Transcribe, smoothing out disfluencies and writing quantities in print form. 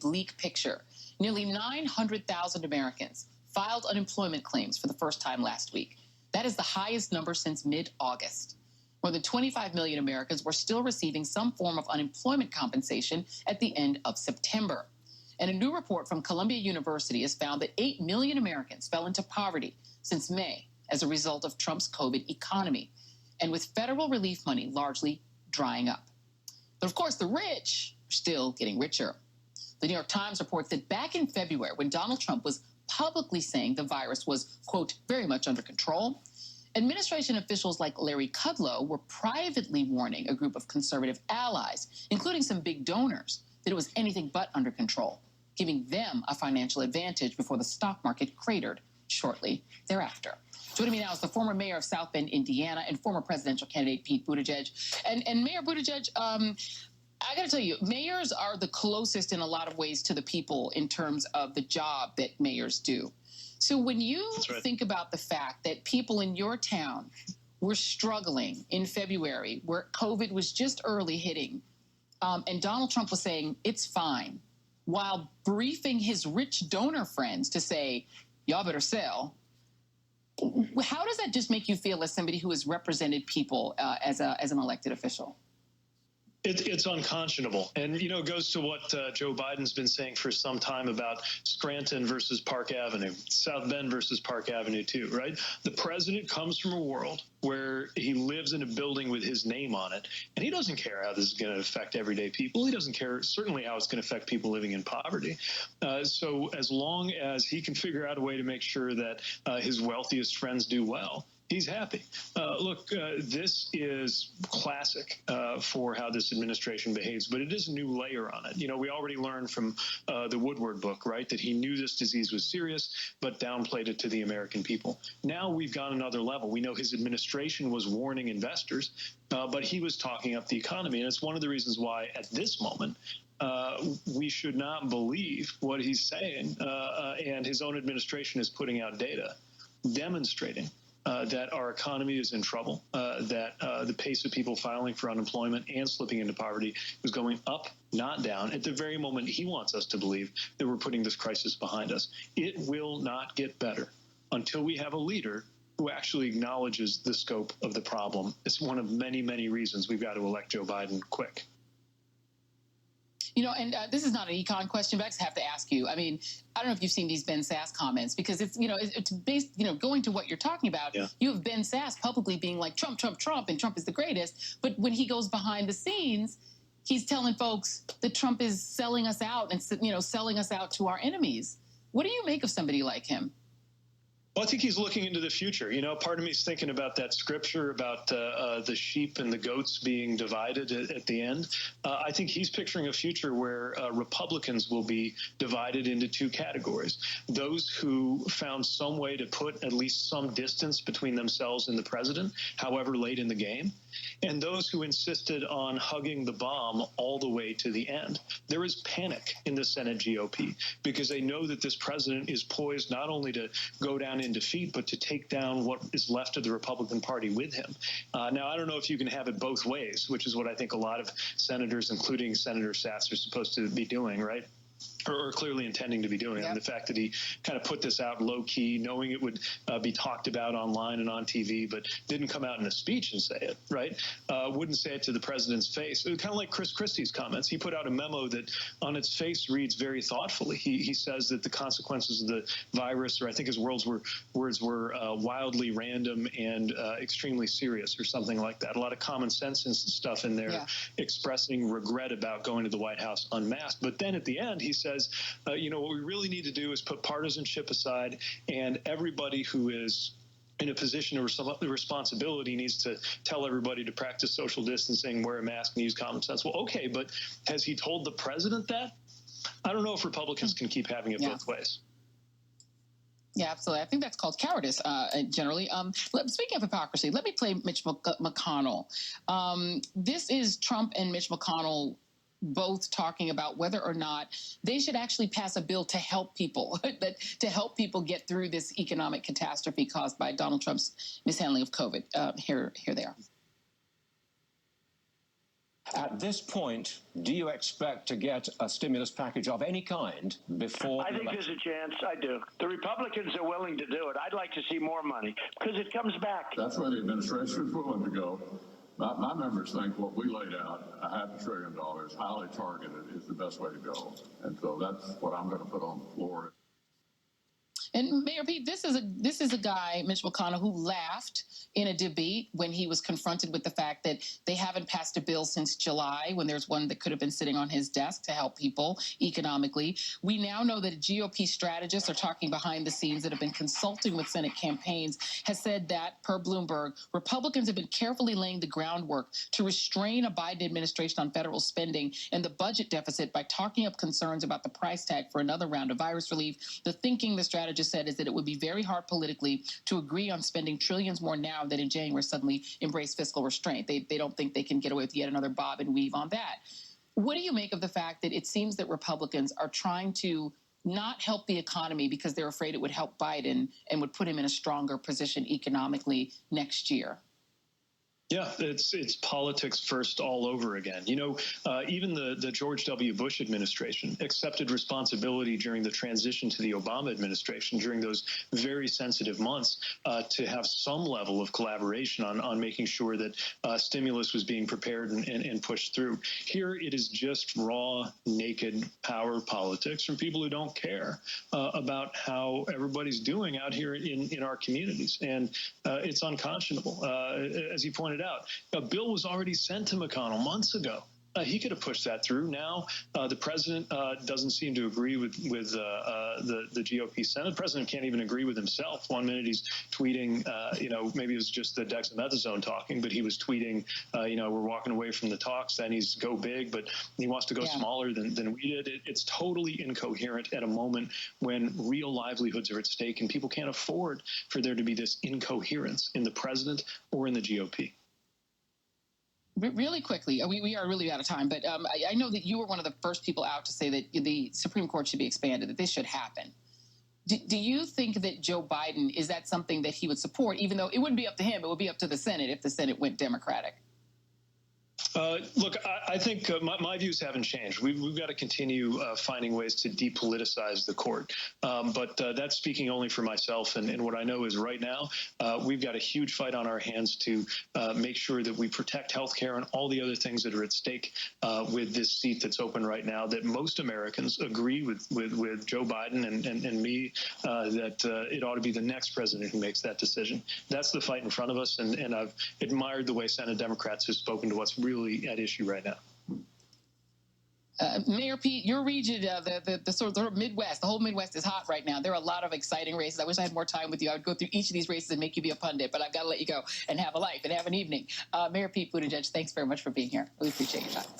bleak picture. Nearly 900,000 Americans filed unemployment claims for the first time last week. That is the highest number since mid-August. More than 25 million Americans were still receiving some form of unemployment compensation at the end of September. And a new report from Columbia University has found that 8 million Americans fell into poverty since May as a result of Trump's COVID economy, and with federal relief money largely drying up. But of course, the rich are still getting richer. The New York Times reports that back in February, when Donald Trump was publicly saying the virus was, quote, very much under control, administration officials like Larry Kudlow were privately warning a group of conservative allies, including some big donors, that it was anything but under control, giving them a financial advantage before the stock market cratered shortly thereafter. Joining me now is the former mayor of South Bend, Indiana, and former presidential candidate Pete Buttigieg. And Mayor Buttigieg, I got to tell you, mayors are the closest in a lot of ways to the people in terms of the job that mayors do. So when you think about the fact that people in your town were struggling in February, where COVID was just early hitting, and Donald Trump was saying it's fine, while briefing his rich donor friends to say, y'all better sell, how does that just make you feel as somebody who has represented people as an elected official? It's unconscionable. And, you know, it goes to what Joe Biden's been saying for some time about Scranton versus Park Avenue, South Bend versus Park Avenue, too, right? The president comes from a world where he lives in a building with his name on it, and he doesn't care how this is going to affect everyday people. He doesn't care, certainly, how it's going to affect people living in poverty. So as long as he can figure out a way to make sure that his wealthiest friends do well, he's happy. Look, this is classic for how this administration behaves, but it is a new layer on it. You know, we already learned from the Woodward book, right, that he knew this disease was serious, but downplayed it to the American people. Now we've gone another level. We know his administration was warning investors, but he was talking up the economy. And it's one of the reasons why at this moment, we should not believe what he's saying. And his own administration is putting out data demonstrating that our economy is in trouble, that the pace of people filing for unemployment and slipping into poverty is going up, not down, at the very moment he wants us to believe that we're putting this crisis behind us. It will not get better until we have a leader who actually acknowledges the scope of the problem. It's one of many, many reasons we've got to elect Joe Biden quick. You know, and this is not an econ question, but I just have to ask you. I mean, I don't know if you've seen these Ben Sass comments, because it's, you know, it's based, you know, going to what you're talking about. Yeah. You have Ben Sass publicly being like Trump, Trump, Trump, and Trump is the greatest. But when he goes behind the scenes, he's telling folks that Trump is selling us out and, you know, selling us out to our enemies. What do you make of somebody like him? Well, I think he's looking into the future. You know, part of me is thinking about that scripture about the sheep and the goats being divided at the end. I think he's picturing a future where Republicans will be divided into two categories. Those who found some way to put at least some distance between themselves and the president, however late in the game, and those who insisted on hugging the bomb all the way to the end. There is panic in the Senate GOP because they know that this president is poised not only to go down in defeat, but to take down what is left of the Republican Party with him. Now, I don't know if you can have it both ways, which is what I think a lot of senators, including Senator Sass, are supposed to be doing, right? Or clearly intending to be doing. Yep. And the fact that he kind of put this out low key, knowing it would be talked about online and on TV, but didn't come out in a speech and say it, right? Wouldn't say it to the president's face. It was kind of like Chris Christie's comments. He put out a memo that on its face reads very thoughtfully. He says that the consequences of the virus, or I think his words were wildly random and extremely serious, or something like that. A lot of common sense and stuff in there, yeah, expressing regret about going to the White House unmasked. But then at the end, he says, you know, what we really need to do is put partisanship aside, and everybody who is in a position of responsibility needs to tell everybody to practice social distancing, wear a mask, and use common sense. Well, okay, but has he told the president that? I don't know if Republicans can keep having it both ways. Yeah, absolutely. I think that's called cowardice, generally. Speaking of hypocrisy, let me play Mitch McConnell. This is Trump and Mitch McConnell both talking about whether or not they should actually pass a bill to help people, to help people get through this economic catastrophe caused by Donald Trump's mishandling of COVID. Here they are. At this point, do you expect to get a stimulus package of any kind before? I think there's a chance. I do. The Republicans are willing to do it. I'd like to see more money because it comes back. That's where the administration is willing to go. My members think what we laid out, $500 billion, highly targeted, is the best way to go. And so that's what I'm going to put on the floor. And Mayor Pete, this is a guy, Mitch McConnell, who laughed in a debate when he was confronted with the fact that they haven't passed a bill since July, when there's one that could have been sitting on his desk to help people economically. We now know that GOP strategists are talking behind the scenes that have been consulting with Senate campaigns, has said that, per Bloomberg, Republicans have been carefully laying the groundwork to restrain a Biden administration on federal spending and the budget deficit by talking up concerns about the price tag for another round of virus relief. The thinking, the strategist said, is that it would be very hard politically to agree on spending trillions more now than in January suddenly embrace fiscal restraint. They don't think they can get away with yet another bob and weave on that. What do you make of the fact that it seems that Republicans are trying to not help the economy because they're afraid it would help Biden and would put him in a stronger position economically next year? Yeah, it's politics first all over again. You know, even the George W. Bush administration accepted responsibility during the transition to the Obama administration during those very sensitive months to have some level of collaboration on making sure that stimulus was being prepared and pushed through. Here it is just raw, naked power politics from people who don't care about how everybody's doing out here in our communities. And it's unconscionable. As you pointed out, a bill was already sent to McConnell months ago. He could have pushed that through. Now, the president doesn't seem to agree with the GOP Senate. The president can't even agree with himself. One minute he's tweeting, maybe it was just the dexamethasone talking, but he was tweeting, we're walking away from the talks. Then he's go big, but he wants to go smaller than we did. It's totally incoherent at a moment when real livelihoods are at stake and people can't afford for there to be this incoherence in the president or in the GOP. Really quickly, we are really out of time, but I know that you were one of the first people out to say that the Supreme Court should be expanded, that this should happen. Do you think that Joe Biden, is that something that he would support, even though it wouldn't be up to him, it would be up to the Senate if the Senate went Democratic? Look, I think my views haven't changed. We've got to continue finding ways to depoliticize the court. But that's speaking only for myself. And what I know is right now, we've got a huge fight on our hands to make sure that we protect health care and all the other things that are at stake with this seat that's open right now, that most Americans agree with Joe Biden and me that it ought to be the next president who makes that decision. That's the fight in front of us. And I've admired the way Senate Democrats have spoken to what's really at issue right now. Mayor Pete, your region, the sort of Midwest, the whole Midwest is hot right now. There are a lot of exciting races. I wish I had more time with you. I would go through each of these races and make you be a pundit, but I've got to let you go and have a life and have an evening. Mayor Pete Buttigieg, thanks very much for being here. Really appreciate your time.